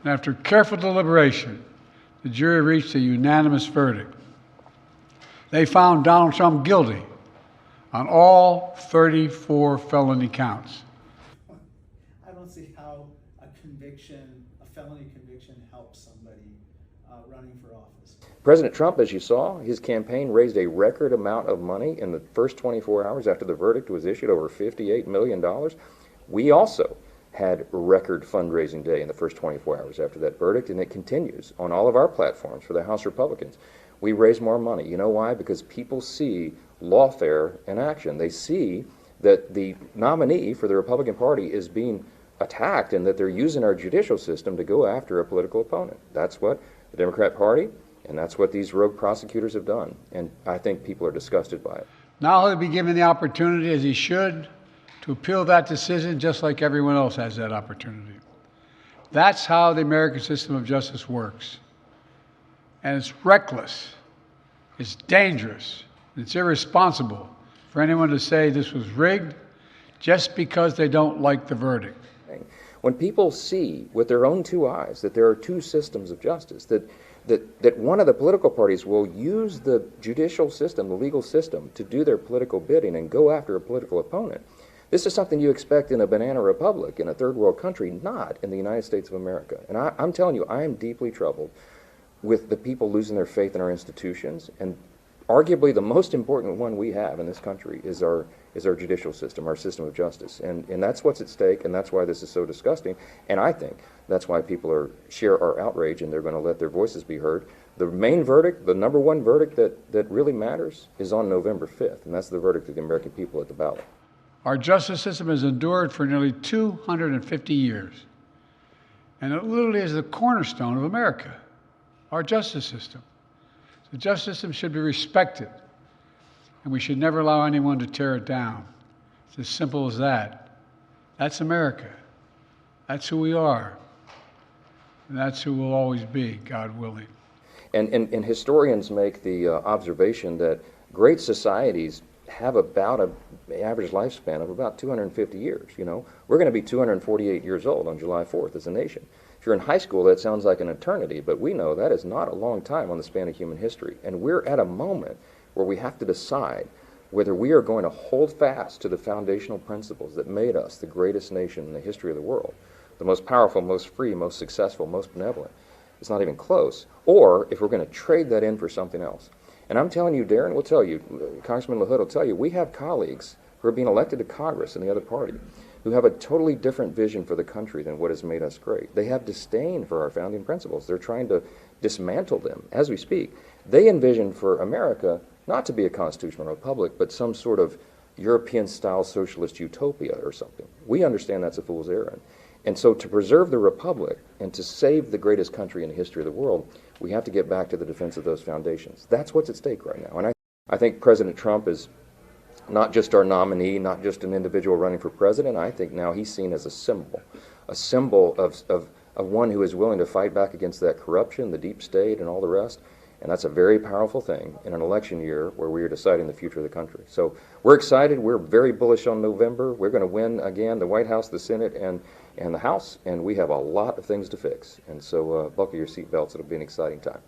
And after careful deliberation, the jury reached a unanimous verdict. They found Donald Trump guilty on all 34 felony counts. I don't see how a felony conviction helps somebody running for office. President Trump, as you saw, his campaign raised a record amount of money in the first 24 hours after the verdict was issued, over $58 million. We also had a record fundraising day in the first 24 hours after that verdict, and it continues on all of our platforms for the House Republicans. We raise more money. You know why? Because people see lawfare in action. They see that the nominee for the Republican Party is being attacked and that they're using our judicial system to go after a political opponent. That's what the Democrat Party and that's what these rogue prosecutors have done. And I think people are disgusted by it. Now he'll be given the opportunity, as he should, to appeal that decision just like everyone else has that opportunity. That's how the American system of justice works. And it's reckless, it's dangerous, it's irresponsible for anyone to say this was rigged just because they don't like the verdict. When people see with their own two eyes that there are two systems of justice, that one of the political parties will use the judicial system, the legal system, to do their political bidding and go after a political opponent, this is something you expect in a banana republic, in a third world country, not in the United States of America. And I'm telling you, I am deeply troubled with the people losing their faith in our institutions, and arguably the most important one we have in this country is our judicial system, our system of justice. And that's what's at stake, and that's why this is so disgusting. And I think that's why people share our outrage, and they're going to let their voices be heard. The main verdict, the number one verdict that really matters, is on November 5th, and that's the verdict of the American people at the ballot. Our justice system has endured for nearly 250 years, and it literally is the cornerstone of America, our justice system. The justice system should be respected, and we should never allow anyone to tear it down. It's as simple as that. That's America. That's who we are. And that's who we'll always be, God willing. And historians make the observation that great societies have about an average lifespan of about 250 years. You know, we're going to be 248 years old on July 4th as a nation. If you're in high school, that sounds like an eternity, but we know that is not a long time on the span of human history. And we're at a moment where we have to decide whether we are going to hold fast to the foundational principles that made us the greatest nation in the history of the world, the most powerful, most free, most successful, most benevolent. It's not even close. Or if we're going to trade that in for something else. And I'm telling you, Darren will tell you, Congressman LaHood will tell you, we have colleagues who are being elected to Congress in the other party who have a totally different vision for the country than what has made us great. They have disdain for our founding principles. They're trying to dismantle them as we speak. They envision for America not to be a constitutional republic, but some sort of European-style socialist utopia or something. We understand that's a fool's errand. And so to preserve the republic and to save the greatest country in the history of the world, we have to get back to the defense of those foundations. That's what's at stake right now. And I think President Trump is not just our nominee, not just an individual running for president. I think now he's seen as a symbol of one who is willing to fight back against that corruption, the deep state, and all the rest. And that's a very powerful thing in an election year where we are deciding the future of the country. So we're excited. We're very bullish on November. We're going to win again the White House, the Senate, and the House. And we have a lot of things to fix. And so buckle your seatbelts. It'll be an exciting time.